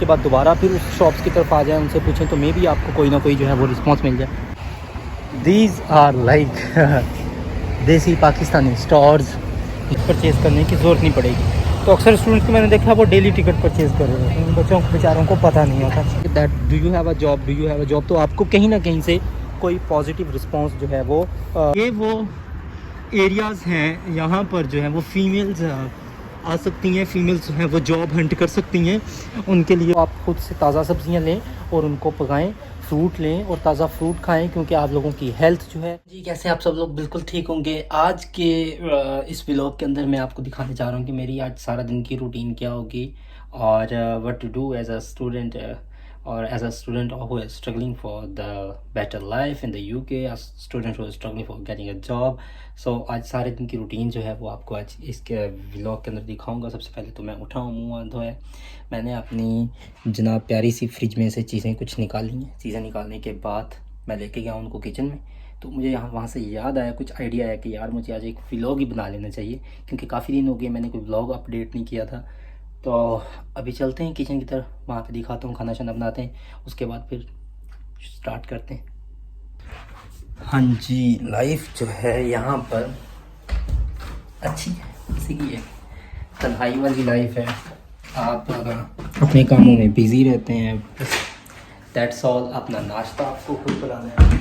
के बाद दोबारा फिर उस शॉप्स की तरफ आ जाएं, उनसे पूछें तो मे भी आपको कोई ना कोई जो है वो रिस्पॉन्स मिल जाए। दीज आर लाइक देसी पाकिस्तानी स्टोर्स, परचेज़ करने की ज़रूरत नहीं पड़ेगी। तो अक्सर स्टूडेंट्स को मैंने देखा वो डेली टिकट परचेज़ कर रहे हैं, उन बच्चों को बेचारों को पता नहीं होता that do you have a job, तो आपको कहीं ना कहीं से कोई पॉजिटिव रिस्पांस जो है वो ये वो एरियाज़ हैं यहाँ पर जो है वो फीमेल्स आ सकती हैं, फीमेल्स जो हैं वो जॉब हंट कर सकती हैं। उनके लिए आप खुद से ताज़ा सब्जियाँ लें और उनको पकाएं, फ्रूट लें और ताज़ा फ्रूट खाएं, क्योंकि आप लोगों की हेल्थ जो है जी। कैसे आप सब लोग बिल्कुल ठीक होंगे। आज के इस व्लॉग के अंदर मैं आपको दिखाने जा रहा हूँ कि मेरी आज सारा दिन की रूटीन क्या होगी और what to do as a student or as a student who is struggling for the better life in the UK, a student who is struggling for getting a job. So आज सारे दिन की routine जो है वो आपको आज इसके व्लॉग के अंदर दिखाऊंगा। सबसे पहले तो मैं उठा हूँ, मुँह हाथ धोया, मैंने अपनी जनाब प्यारी सी फ्रिज में से चीज़ें कुछ निकाली हैं। चीज़ें निकालने के बाद मैं लेके गया उनको किचन में, तो मुझे यहाँ वहाँ से याद आया, कुछ आइडिया आया कि यार मुझे आज एक व्लॉग ही बना लेना चाहिए, क्योंकि काफ़ी दिन हो गए मैंने कोई व्लॉग अपडेट नहीं किया था। तो अभी चलते हैं किचन की तरफ, वहाँ पे दिखाता हूँ, खाना शाना बनाते हैं, उसके बाद फिर स्टार्ट करते हैं। हाँ जी, लाइफ जो है यहाँ पर अच्छी है, इसी की है, तन्हाई वाली लाइफ है। आप अपने कामों में बिज़ी रहते हैं, दैट्स ऑल। अपना नाश्ता आपको खुद बनाना है,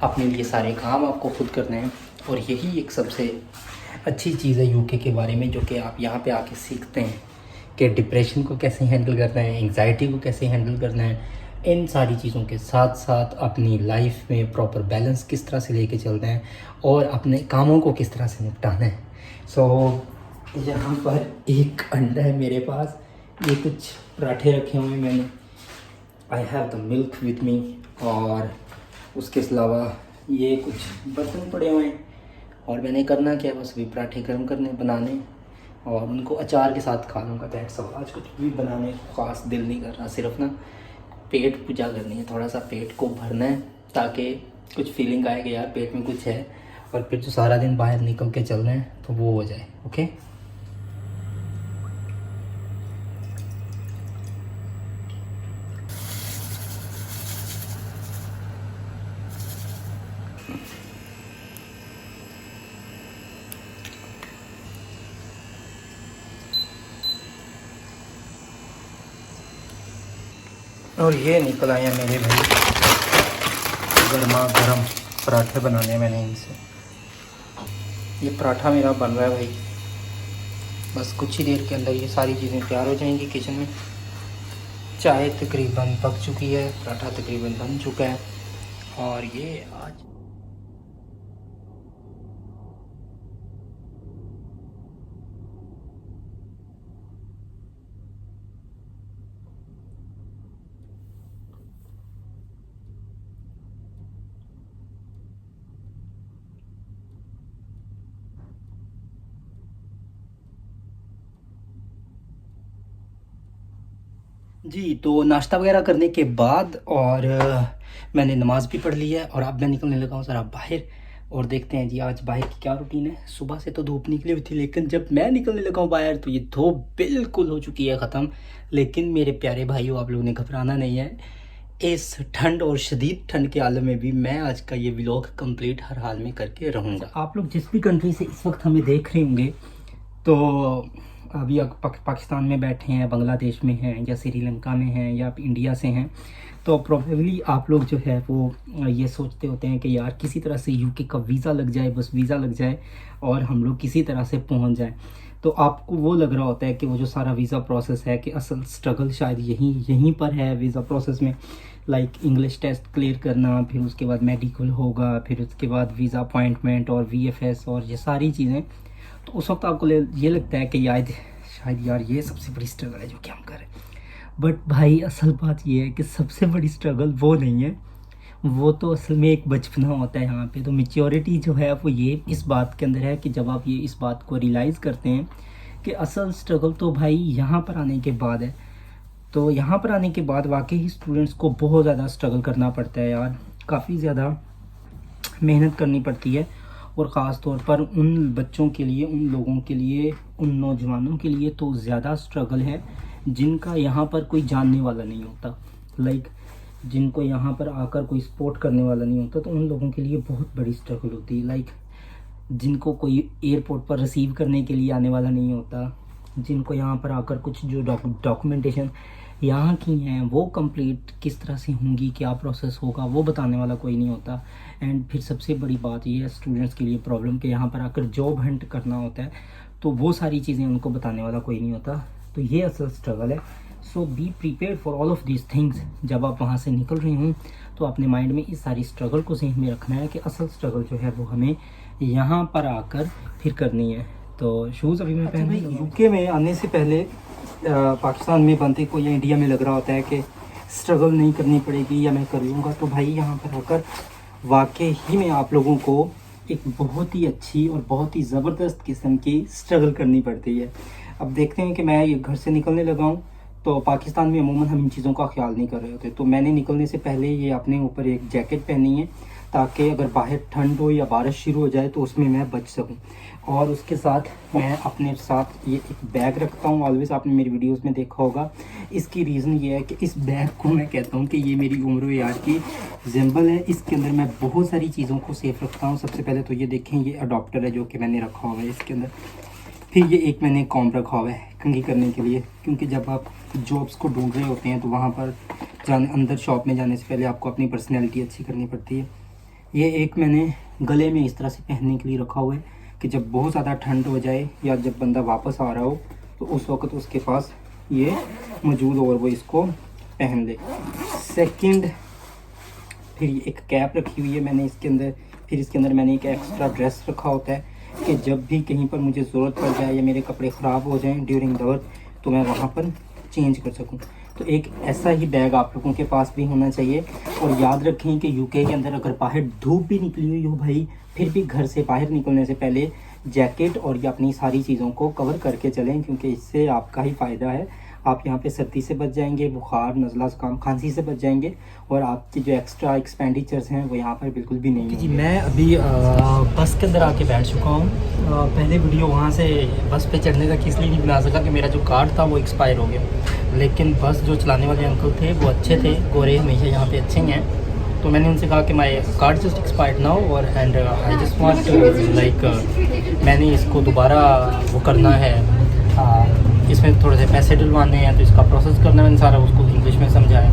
अपने लिए सारे काम आपको खुद करने हैं, और यही एक सबसे अच्छी चीज़ है यूके के बारे में, जो कि आप यहाँ पे आके सीखते हैं कि डिप्रेशन को कैसे हैंडल करना है, एंग्जाइटी को कैसे हैंडल करना है। इन सारी चीज़ों के साथ साथ अपनी लाइफ में प्रॉपर बैलेंस किस तरह से लेके चलना है और अपने कामों को किस तरह से निपटाना है। यहाँ पर एक अंडा है मेरे पास, ये कुछ पराठे रखे हुए हैं मैंने, I have the milk with me, और उसके अलावा ये कुछ बर्तन पड़े हुए हैं, और मैंने करना क्या है, बस भी पराठे गर्म करने बनाने और उनको अचार के साथ खा लूँगा, दैट्स ऑल। आज कुछ भी बनाने को ख़ास दिल नहीं कर रहा, सिर्फ ना पेट पूजा करनी है, थोड़ा सा पेट को भरना है, ताकि कुछ फीलिंग आए कि यार पेट में कुछ है, और फिर जो सारा दिन बाहर निकल के चल रहे हैं तो वो हो जाए। ओके, और ये निकल आए हैं मेरे भाई गर्मा गर्म पराठे बनाने मैंने इनसे। ये पराठा मेरा बन रहा है भाई, बस कुछ ही देर के अंदर ये सारी चीज़ें तैयार हो जाएंगी किचन में। चाय तकरीबन पक चुकी है, पराठा तकरीबन बन चुका है, और ये आज जी। तो नाश्ता वगैरह करने के बाद और मैंने नमाज़ भी पढ़ ली है, और अब मैं निकलने लगा हूँ ज़रा बाहर, और देखते हैं जी आज बाहर की क्या रूटीन है। सुबह से तो धूप निकली हुई थी, लेकिन जब मैं निकलने लगा हूँ बाहर तो ये धूप बिल्कुल हो चुकी है ख़त्म। लेकिन मेरे प्यारे भाइयों, आप लोगों ने घबराना नहीं है, इस ठंड और शदीद ठंड के आलम में भी मैं आज का ये व्लॉग कंप्लीट हर हाल में करके रहूँगा। आप लोग जिस भी कंट्री से इस वक्त हमें देख रहे होंगे, तो अभी पाकिस्तान में बैठे हैं, बांग्लादेश में हैं, या श्रीलंका में हैं, या आप इंडिया से हैं, तो प्रोबेबली आप लोग जो है वो ये सोचते होते हैं कि यार किसी तरह से यूके का वीज़ा लग जाए, बस वीज़ा लग जाए और हम लोग किसी तरह से पहुंच जाएं। तो आपको वो लग रहा होता है कि वो जो सारा वीज़ा प्रोसेस है, कि असल स्ट्रगल शायद यहीं पर है वीज़ा प्रोसेस में। लाइक इंग्लिश टेस्ट क्लियर करना, फिर उसके बाद मेडिकल होगा, फिर उसके बाद वीज़ा अपॉइंटमेंट और VFS और ये सारी चीज़ें। तो उस वक्त आपको ये लगता है कि शायद यार ये सबसे बड़ी स्ट्रगल है जो कि हम कर रहे हैं। बट भाई असल बात ये है कि सबसे बड़ी स्ट्रगल वो नहीं है, वो तो असल में एक बचपना होता है यहाँ पे। तो मेच्योरिटी जो है वो ये इस बात के अंदर है कि जब आप ये इस बात को रियलाइज़ करते हैं कि असल स्ट्रगल तो भाई यहाँ पर आने के बाद है। तो यहाँ पर आने के बाद वाकई स्टूडेंट्स को बहुत ज़्यादा स्ट्रगल करना पड़ता है यार, काफ़ी ज़्यादा मेहनत करनी पड़ती है, और ख़ास तौर पर उन बच्चों के लिए, उन लोगों के लिए, उन नौजवानों के लिए तो ज़्यादा स्ट्रगल है जिनका यहाँ पर कोई जानने वाला नहीं होता, लाइक जिनको यहाँ पर आकर कोई सपोर्ट करने वाला नहीं होता, तो उन लोगों के लिए बहुत बड़ी स्ट्रगल होती है। लाइक जिनको कोई एयरपोर्ट पर रिसीव करने के लिए आने वाला नहीं होता, जिनको यहाँ पर आकर कुछ जो डॉक्यूमेंटेशन यहाँ की हैं वो कंप्लीट किस तरह से होंगी, क्या प्रोसेस होगा, वो बताने वाला कोई नहीं होता। एंड फिर सबसे बड़ी बात ये है स्टूडेंट्स के लिए प्रॉब्लम कि यहाँ पर आकर जॉब हंट करना होता है, तो वो सारी चीज़ें उनको बताने वाला कोई नहीं होता। तो ये असल स्ट्रगल है। So be prepared for all of these things. जब आप वहाँ से निकल रहे हों तो अपने माइंड में इस सारी स्ट्रगल को जहन में रखना है कि असल स्ट्रगल जो है वो हमें यहाँ पर आकर फिर करनी है। तो शूज़ अभी मैं पहन रही यूके में आने से पहले पाकिस्तान में बनते को या इंडिया में लग रहा होता है कि स्ट्रगल नहीं करनी पड़ेगी या मैं कर लूँगा, तो भाई यहाँ पर आकर वाकई ही में आप लोगों को एक बहुत ही अच्छी और बहुत ही ज़बरदस्त किस्म की स्ट्रगल करनी पड़ती है। अब देखते हैं कि मैं ये घर से निकलने लगा हूँ, तो पाकिस्तान में अमूमन हम इन चीज़ों का ख्याल नहीं कर रहे होते, तो मैंने निकलने से पहले ये अपने ऊपर एक जैकेट पहनी है ताकि अगर बाहर ठंड हो या बारिश शुरू हो जाए तो उसमें मैं बच सकूं। और उसके साथ मैं अपने साथ ये एक बैग रखता हूँ ऑलवेज़, आपने मेरी वीडियोस में देखा होगा। इसकी रीज़न ये है कि इस बैग को मैं कहता हूँ कि ये मेरी उम्र यार की जिम्बल है। इसके अंदर मैं बहुत सारी चीज़ों को सेफ रखता हूँ। सबसे पहले तो ये देखें, ये अडॉप्टर है जो कि मैंने रखा हुआ है इसके अंदर। फिर ये एक मैंने कॉम्ब रखा हुआ है कंघी करने के लिए, क्योंकि जब आप जॉब्स को ढूंढ रहे होते हैं तो वहाँ पर जाने अंदर शॉप में जाने से पहले आपको अपनी पर्सनैलिटी अच्छी करनी पड़ती है। ये एक मैंने गले में इस तरह से पहनने के लिए रखा हुआ है कि जब बहुत ज़्यादा ठंड हो जाए या जब बंदा वापस आ रहा हो तो उस वक्त उसके पास ये मौजूद हो और वो इसको पहन ले। सेकंड, फिर ये एक कैप रखी हुई है मैंने इसके अंदर। फिर इसके अंदर मैंने एक एक्स्ट्रा ड्रेस रखा होता है कि जब भी कहीं पर मुझे ज़रूरत पड़ जाए या मेरे कपड़े ख़राब हो जाएं ड्यूरिंग द वर्क तो मैं वहाँ पर चेंज कर सकूँ। तो एक ऐसा ही बैग आप लोगों के पास भी होना चाहिए। और याद रखें कि यूके के अंदर अगर बाहर धूप भी निकली हुई हो भाई, फिर भी घर से बाहर निकलने से पहले जैकेट और ये अपनी सारी चीज़ों को कवर करके चलें, क्योंकि इससे आपका ही फ़ायदा है। आप यहाँ पे सर्दी से बच जाएंगे, बुखार नज़ला ज़ुकाम खांसी से बच जाएंगे, और आपकी जो एक्स्ट्रा एक्सपेंडिचर्स हैं वो यहाँ पर बिल्कुल भी नहीं जी। मैं अभी बस के अंदर आके बैठ चुका हूँ। पहले वीडियो वहाँ से बस पे चढ़ने तक इसलिए नहीं बना सका कि मेरा जो कार्ड था वो एक्सपायर हो गया, लेकिन बस जो चलाने वाले अंकल थे वो अच्छे थे, गोरे हमेशा यहाँ पे अच्छे ही हैं। तो मैंने उनसे कहा कि my card just expired now और and I just want to like मैंने इसको दोबारा वो करना है, इसमें थोड़े से पैसे डलवाने हैं तो इसका प्रोसेस करना है। मैंने सारा उसको इंग्लिश में समझाया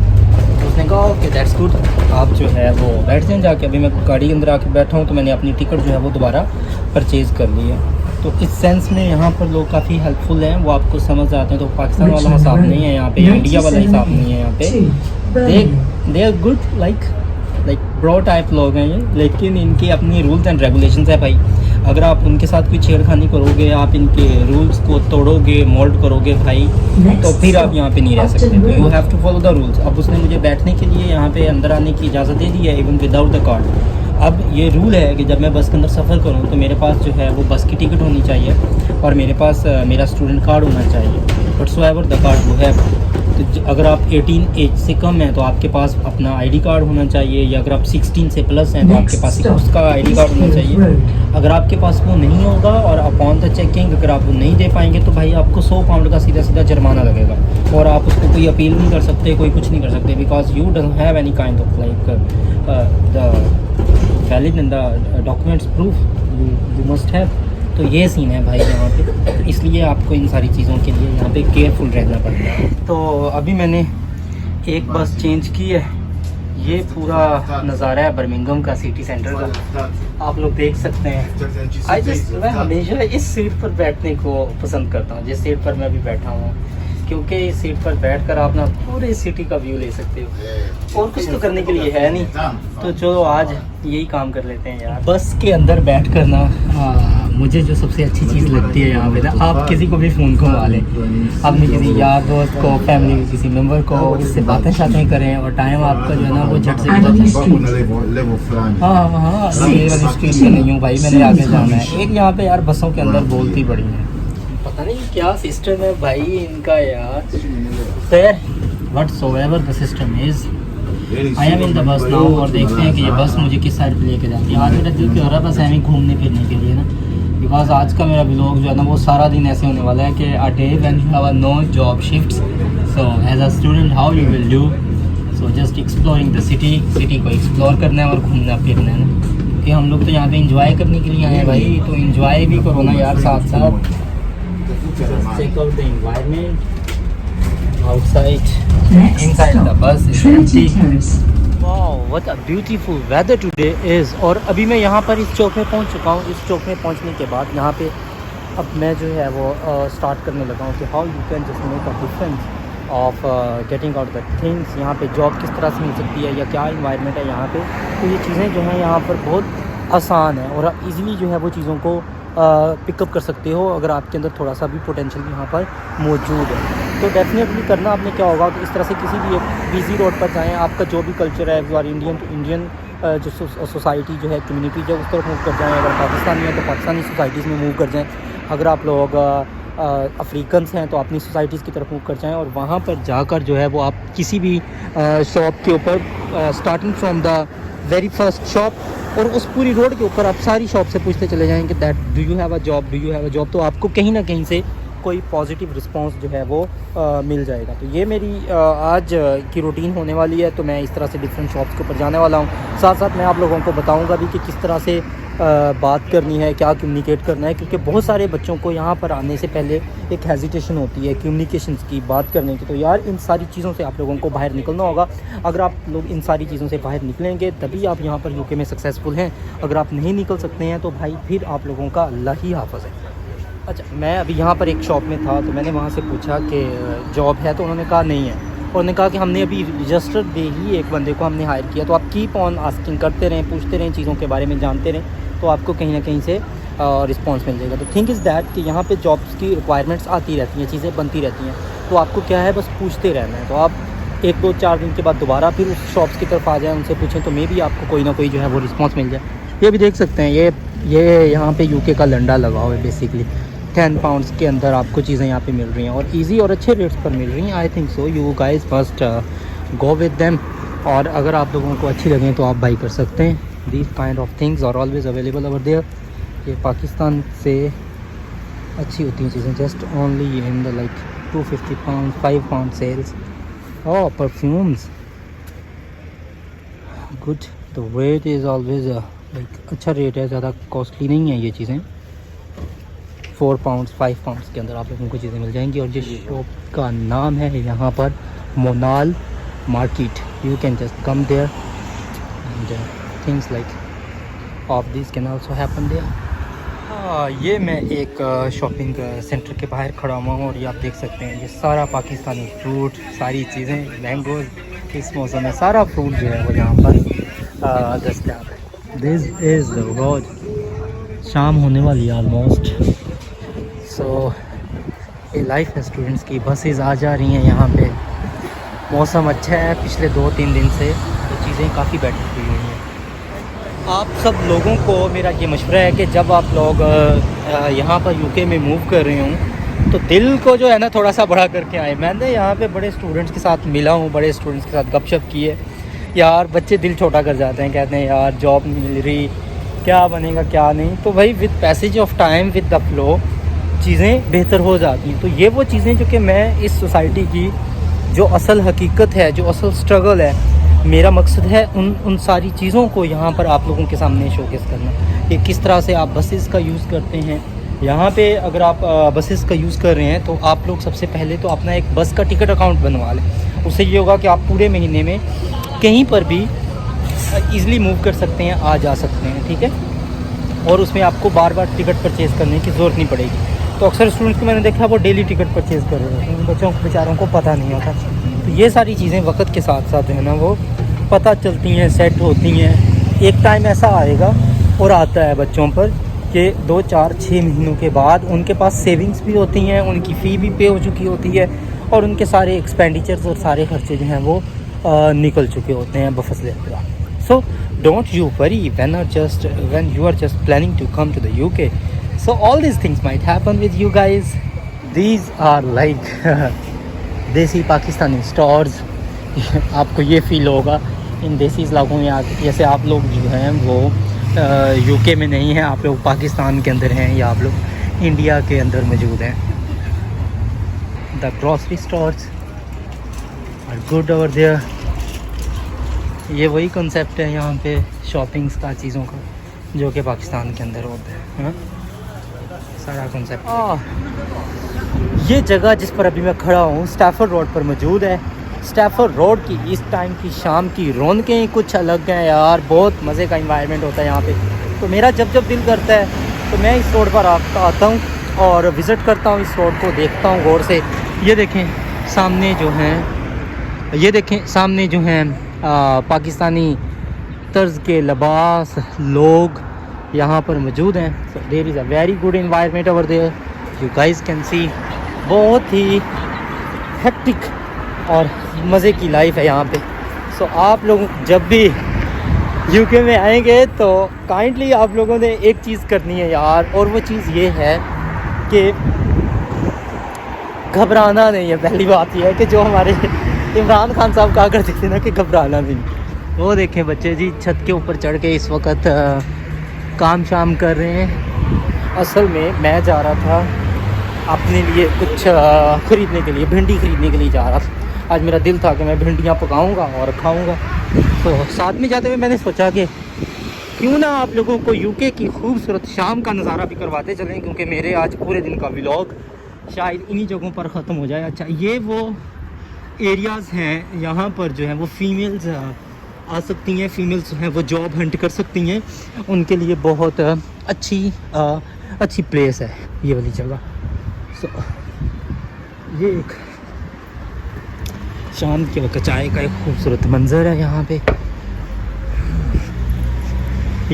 तो उसने कहा ओके दैट्स गुड, आप जो है वो बैठ जाएँ जाके। अभी मैं गाड़ी के अंदर आके बैठा हूँ तो मैंने अपनी टिकट जो है वो दोबारा परचेज़ कर ली है। तो इस सेंस में यहाँ पर लोग काफ़ी हेल्पफुल हैं, वो आपको समझ आते हैं। तो पाकिस्तान वाला हिसाब नहीं है यहाँ पे, इंडिया वाला हिसाब नहीं है यहाँ पे। They are good like bro type लोग हैं ये, लेकिन इनके अपनी रूल्स एंड रेगुलेशंस है भाई। अगर आप उनके साथ कोई छेड़खानी करोगे, आप इनके रूल्स को तोड़ोगे, मोल्ड करोगे भाई, तो फिर आप यहाँ पे नहीं रह सकते। तो you have to follow the rules. अब उसने मुझे बैठने के लिए यहाँ पे अंदर आने की इजाज़त दे दी है इवन विदाउट द कार्ड। अब ये रूल है कि जब मैं बस के अंदर सफ़र करूँ तो मेरे पास जो है वो बस की टिकट होनी चाहिए और मेरे पास मेरा स्टूडेंट कार्ड होना चाहिए। But so ever the card वो है। तो अगर आप 18 एज से कम हैं तो आपके पास अपना आईडी कार्ड होना चाहिए, या अगर आप 16 से प्लस हैं तो आपके पास उसका आईडी कार्ड होना चाहिए। अगर आपके पास वो नहीं होगा और अपॉन द चेकिंग अगर आप वो नहीं दे पाएंगे तो भाई आपको 100 पाउंड का सीधा सीधा जुर्माना लगेगा, और आप उसको कोई अपील नहीं कर सकते, कोई कुछ नहीं कर सकते, because you don't have any kind of like the valid and the documents proof you must have. तो ये सीन है भाई यहाँ पे, तो इसलिए आपको इन सारी चीज़ों के लिए यहाँ पे केयरफुल रहना पड़ता है। तो अभी मैंने एक बस चेंज की है। ये पूरा नज़ारा है बर्मिंघम का, सिटी सेंटर का, आप लोग देख सकते हैं। मैं हमेशा इस सीट पर बैठने को पसंद करता हूँ जिस सीट पर मैं अभी बैठा हूँ, क्योंकि इस सीट पर बैठकर आप ना पूरे सिटी का व्यू ले सकते हो, और कुछ तो करने के लिए है नहीं। तो चलो आज यही काम कर लेते हैं यार। बस के अंदर बैठ कर ना मुझे जो सबसे अच्छी चीज़ लगती है यहाँ पे ना, आप किसी को भी फ़ोन को मार लें, अपने किसी यार दोस्त को, फैमिली के किसी मेम्बर को, उससे बातें शातें करें और टाइम आपका जो है ना वो झट से गुजर जाए। हाँ ये वाली स्ट्रीट में नहीं हूँ भाई, मैंने आगे जाना है। एक यहाँ पे यार बसों के अंदर बोलती बड़ी है, पता नहीं क्या सिस्टम है भाई इनका यार। खैर whatsoever the system is, I am in the bus now, और देखते हैं कि ये बस मुझे किस साइड पे लेके जाती है। आज मेरा दिल क्यों हो रहा है बस ऐसे घूमने फिरने के लिए ना, बिकॉज आज का मेरा ब्लॉग जो है ना वो सारा दिन ऐसे होने वाला है कि a day when you have no job shifts So as a student, how you will do? So just exploring the city को एक्सप्लोर करना है और घूमना फिरना है ना, क्योंकि हम लोग तो यहाँ पे एंजॉय करने के लिए आए हैं भाई, तो एंजॉय भी करो ना यार साथ साथ। Check out the environment outside, inside the bus is empty. Wow what a beautiful weather today is. और अभी मैं यहाँ पर इस चौक में पहुँच चुका हूँ। इस चौक में पहुँचने के बाद यहाँ पे अब मैं जो है वो स्टार्ट करने लगा हूँ कि how you can just make a difference of getting out the things. यहाँ पे जॉब किस तरह से मिल सकती है या क्या इन्वायरमेंट है यहाँ पे, तो ये चीज़ें जो हैं यहाँ पर बहुत आसान है और इजीली जो है वो चीज़ों को पिकअप कर सकते हो अगर आपके अंदर थोड़ा सा भी पोटेंशियल यहाँ पर मौजूद है। तो डेफिनेटली करना आपने क्या होगा कि इस तरह से किसी भी एक बिजी रोड पर जाएँ, आपका जो भी कल्चर है, यू आर इंडियन तो इंडियन जो सोसाइटी जो है, कम्युनिटी जो उस तरफ मूव कर जाएँ। अगर पाकिस्तानी है तो पाकिस्तानी सोसाइटीज़ में मूव कर जाएँ। अगर आप लोग अफ्रीकन्स हैं तो अपनी सोसाइटीज़ की तरफ मूव कर जाएं और वहाँ पर जाकर जो है वो आप किसी भी शॉप के ऊपर starting from the very first shop और उस पूरी रोड के ऊपर आप सारी शॉप से पूछते चले जाएंगे that do you have a job, do you have a job, तो आपको कहीं ना कहीं से कोई पॉजिटिव रिस्पांस जो है वो मिल जाएगा। तो ये मेरी आज की रूटीन होने वाली है। तो मैं इस तरह से डिफरेंट शॉप्स के ऊपर जाने वाला हूँ। साथ साथ मैं आप लोगों को बताऊँगा भी कि किस तरह से बात करनी है, क्या कम्युनिकेट करना है, क्योंकि बहुत सारे बच्चों को यहाँ पर आने से पहले एक हेजिटेशन होती है कम्युनिकेशंस की, बात करने की। तो यार इन सारी चीज़ों से आप लोगों को बाहर निकलना होगा। अगर आप लोग इन सारी चीज़ों से बाहर निकलेंगे तभी आप यहाँ पर यूके में सक्सेसफुल हैं। अगर आप नहीं निकल सकते हैं तो भाई फिर आप लोगों का अल्लाह ही हाफ़िज़ है। अच्छा, मैं अभी यहाँ पर एक शॉप में था तो मैंने वहाँ से पूछा कि जॉब है, तो उन्होंने कहा नहीं है। उन्होंने कहा कि हमने अभी रजिस्टर डे ही एक बंदे को हमने हायर किया। तो आप कीप ऑन आस्किंग करते रहें, पूछते रहें, चीज़ों के बारे में जानते रहें, तो आपको कहीं ना कहीं से रिस्पांस मिल जाएगा। तो थिंक इज़ दैट कि यहाँ पे जॉब्स की रिक्वायरमेंट्स आती रहती हैं, चीज़ें बनती रहती हैं, तो आपको क्या है बस पूछते रहना है। तो आप 1-2-4 दिन के बाद दोबारा फिर उस शॉप्स की तरफ आ जाएँ, उनसे पूछें, तो मे भी आपको कोई ना कोई जो है वो रिस्पॉन्स मिल जाए। ये भी देख सकते हैं, ये यहाँ पे यूके का लंडा लगा हुआ है। बेसिकली 10 पाउंड्स के अंदर आपको चीज़ें यहाँ पे मिल रही हैं और इजी और अच्छे रेट्स पर मिल रही हैं। I think so you guys first go with them, और अगर आप लोगों को अच्छी लगें तो आप बाई कर सकते हैं। These kind of things are always available over there. ये पाकिस्तान से अच्छी होती हैं चीज़ें, just only in the like 250 pound 5 pound sales. Oh perfumes good, the rate is always like अच्छा रेट है, ज़्यादा कॉस्टली नहीं है ये चीज़ें। 4 पाउंड्स 5 पाउंड्स के अंदर आप लोगों को चीज़ें मिल जाएंगी। और जिस शॉप का नाम है यहाँ पर Monal market, you can just come there and things like of this can also happen there. ये मैं एक शॉपिंग सेंटर के बाहर खड़ा हुआ हूँ और ये आप देख सकते हैं, ये सारा पाकिस्तानी फ्रूट, सारी चीज़ें, मैंगोज इस मौसम में सारा फ्रूट जो है वो यहाँ पर दस्तयाब है। This is the road. शाम होने वाली है ऑलमोस्ट। सो ये लाइफ है स्टूडेंट्स की। बसेस आ जा रही हैं यहाँ पे, मौसम अच्छा है पिछले 2-3 दिन से, तो चीज़ें काफ़ी बेटर हुई हुई हैं। आप सब लोगों को मेरा ये मशवरा है कि जब आप लोग यहाँ पर यूके में मूव कर रहे हों तो दिल को जो है ना थोड़ा सा बड़ा करके आए। मैंने यहाँ पे बड़े स्टूडेंट्स के साथ मिला हूँ, बड़े स्टूडेंट्स के साथ गपशप की है। यार बच्चे दिल छोटा कर जाते हैं, कहते हैं यार जॉब नहीं मिल रही, क्या बनेगा क्या नहीं। तो भाई with passage of time, with the flow चीज़ें बेहतर हो जाती हैं। तो ये वो चीज़ें जो कि मैं इस सोसाइटी की जो असल हकीकत है, जो असल स्ट्रगल है, मेरा मकसद है उन सारी चीज़ों को यहाँ पर आप लोगों के सामने शोकेस करना कि किस तरह से आप बसेस का यूज़ करते हैं। यहाँ पे अगर आप बसेस का यूज़ कर रहे हैं तो आप लोग सबसे पहले तो अपना एक बस का टिकट अकाउंट बनवा लें। उससे ये होगा कि आप पूरे महीने में कहीं पर भी ईज़िली मूव कर सकते हैं, आ जा सकते हैं, ठीक है। और उसमें आपको बार बार टिकट परचेज़ करने की ज़रूरत नहीं पड़ेगी। तो अक्सर स्टूडेंट्स को मैंने देखा वो डेली टिकट परचेज़ कर रहे हैं, उन बच्चों को बेचारों को पता नहीं होता। तो ये सारी चीज़ें वक्त के साथ साथ है ना वो पता चलती हैं, सेट होती हैं। एक टाइम ऐसा आएगा और आता है बच्चों पर कि 2, 4, 6 महीनों के बाद उनके पास सेविंग्स भी होती हैं, उनकी फ़ी भी पे हो चुकी होती है और उनके सारे एक्सपेंडिचर्स और सारे खर्चे जो हैं वो निकल चुके होते हैं बफसले अखराम। So don't you worry when you are just planning to come to the UK. So all these things might happen with you guys. These are like देसी पाकिस्तानी स्टोर्स। आपको ये फील होगा इन देसी इलाकों में आके जैसे आप लोग जो हैं वो यूके में नहीं हैं, आप लोग पाकिस्तान के अंदर हैं या आप लोग इंडिया के अंदर मौजूद हैं। The grocery stores good over there. ये वही कॉन्सेप्ट है यहाँ पे शॉपिंग्स का, चीज़ों का, जो कि पाकिस्तान के अंदर होता है। सारा कॉन्सेप्ट। ये जगह जिस पर अभी मैं खड़ा हूँ स्टैफर्ड रोड पर मौजूद है। स्टैफर्ड रोड की इस टाइम की शाम की रौनकें कुछ अलग हैं यार, बहुत मज़े का इन्वायरमेंट होता है यहाँ पे। तो मेरा जब जब दिल करता है तो मैं इस रोड पर आता हूँ और विज़िट करता हूँ, इस रोड को देखता हूँ गौर से। ये देखें सामने जो हैं, ये देखें सामने जो हैं पाकिस्तानी तर्ज के लिबास लोग यहाँ पर मौजूद हैं। So there is a very good environment over there, you guys can see. बहुत ही हेक्टिक और मज़े की लाइफ है यहाँ पे। सो आप लोग जब भी यूके में आएंगे तो काइंडली आप लोगों ने एक चीज़ करनी है यार, और वो चीज़ ये है कि घबराना नहीं है। पहली बात यह है कि जो हमारे इमरान खान साहब कहा करते थे ना कि घबराना नहीं। वो देखें बच्चे जी छत के ऊपर चढ़ के इस वक्त काम शाम कर रहे हैं। असल में मैं जा रहा था अपने लिए कुछ ख़रीदने के लिए, भिंडी ख़रीदने के लिए जा रहा था। आज मेरा दिल था कि मैं भिंडियाँ पकाऊंगा और खाऊंगा। तो साथ में जाते हुए मैंने सोचा कि क्यों ना आप लोगों को यूके की खूबसूरत शाम का नज़ारा भी करवाते चलें, क्योंकि मेरे आज पूरे दिन का व्लॉग शायद इन्हीं जगहों पर ख़त्म हो जाए। अच्छा, ये वो एरियाज़ हैं यहाँ पर जो है वो फ़ीमेल्स आ सकती हैं, फीमेल्स हैं वो जॉब हंट कर सकती हैं, उनके लिए बहुत अच्छी प्लेस है ये वाली जगह। सो ये एक शाम के वक्त चाय का एक खूबसूरत मंज़र है यहाँ पे।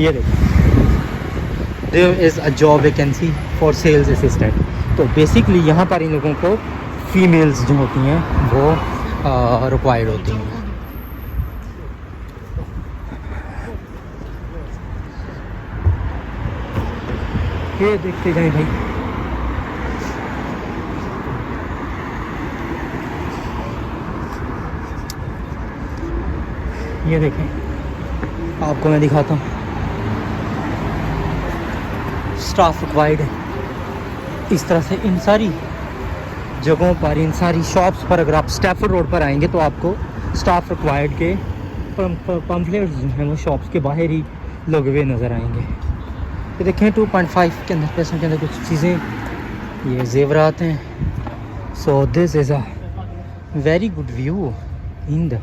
ये देखो, there is a job vacancy for sales assistant. तो बेसिकली यहाँ पर इन लोगों को फीमेल्स जो होती हैं वो रिक्वायर्ड होती हैं। ये देखते जाए भाई। ये देखें, आपको मैं दिखाता हूँ, स्टाफ रिक्वायर्ड है। इस तरह से इन सारी जगहों पर, इन सारी शॉप्स पर अगर आप स्टैफर्ड रोड पर आएंगे तो आपको स्टाफ रिक्वायर्ड के पम्फलेट्स जो हैं वो शॉप्स के बाहर ही लगे हुए नज़र आएंगे। ये देखें 2.5 के अंदर पैसों के अंदर कुछ चीज़ें, ये जेवरात हैं। So this is a very good view in the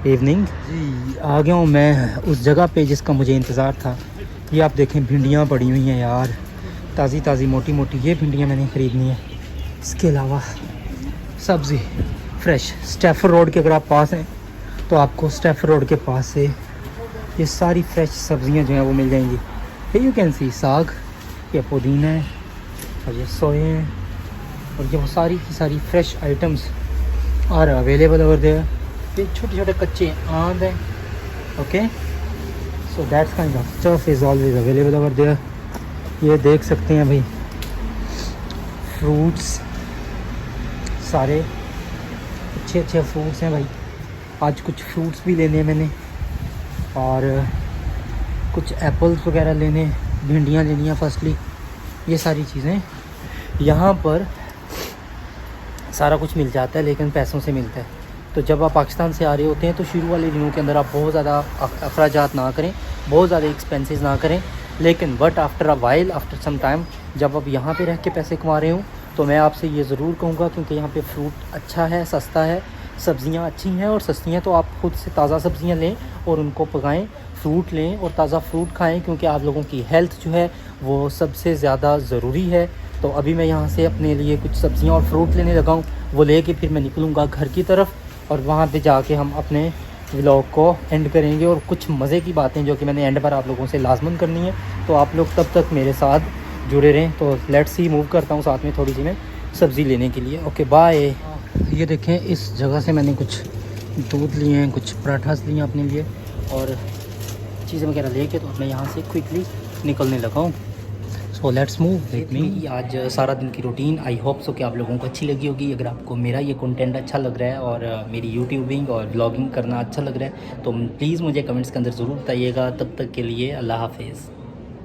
evening. जी आ गया हूँ मैं उस जगह पे जिसका मुझे इंतज़ार था। ये आप देखें भिंडियाँ पड़ी हुई हैं यार, ताज़ी ताज़ी मोटी मोटी। ये भिंडियाँ मैंने ख़रीदनी है। इसके अलावा सब्ज़ी फ्रेश स्टैफर्ड रोड के अगर आप पास हैं तो आपको स्टैफर्ड रोड के पास से ये सारी फ्रेश सब्ज़ियाँ जो हैं वो मिल जाएंगी। यू कैन सी साग, ये पुदीना है और ये सोए हैं, और ये वो सारी की सारी fresh items are available over there. ये छोटे छोटे कच्चे आम हैं। Okay, so that's kind of stuff is always available over there. ये देख सकते हैं भाई, फ्रूट्स सारे अच्छे अच्छे फ्रूट्स हैं भाई। आज कुछ फ्रूट्स भी लेने हैं मैंने, और कुछ एप्पल्स वगैरह लेने, भिंडियाँ लेनी है फर्स्टली। ये सारी चीज़ें यहाँ पर सारा कुछ मिल जाता है, लेकिन पैसों से मिलता है। तो जब आप पाकिस्तान से आ रहे होते हैं तो शुरू वाले दिनों के अंदर आप बहुत ज़्यादा अखराजात ना करें, बहुत ज़्यादा एक्सपेंसेस ना करें। लेकिन but after a while, after some time, जब आप यहाँ पे रह के पैसे कमा रहे हो तो मैं आपसे ये ज़रूर कहूँगा, क्योंकि यहाँ पे फ्रूट अच्छा है, सस्ता है, सब्ज़ियाँ अच्छी हैं और सस्ती हैं, तो आप खुद से ताज़ा सब्ज़ियाँ लें और उनको पकाएं, फ्रूट लें और ताज़ा फ्रूट खाएं, क्योंकि आप लोगों की हेल्थ जो है वो सबसे ज़्यादा ज़रूरी है। तो अभी मैं यहाँ से अपने लिए कुछ सब्ज़ियाँ और फ्रूट लेने लगा हूँ, वो लेके फिर मैं निकलूँगा घर की तरफ, और वहाँ पे जाके हम अपने व्लॉग को एंड करेंगे। और कुछ मज़े की बातें जो कि मैंने एंड पर आप लोगों से लाजमन करनी है, तो आप लोग तब तक मेरे साथ जुड़े रहें। तो लेट्स सी, मूव करता हूँ साथ में थोड़ी सी मैं सब्ज़ी लेने के लिए। Okay bye. ये देखें, इस जगह से मैंने कुछ दूध लिए हैं, कुछ पराठास लिए हैं अपने लिए, और चीज़ें वगैरह लेके तो मैं यहाँ से क्विकली निकलने लगा हूँ। So let's move with me. आज सारा दिन की रूटीन आई होप सो कि आप लोगों को अच्छी लगी होगी। अगर आपको मेरा ये कंटेंट अच्छा लग रहा है और मेरी यूट्यूबिंग और ब्लॉगिंग करना अच्छा लग रहा है तो प्लीज़ मुझे कमेंट्स के अंदर ज़रूर बताइएगा। तब तक के लिए अल्लाह हाफिज़।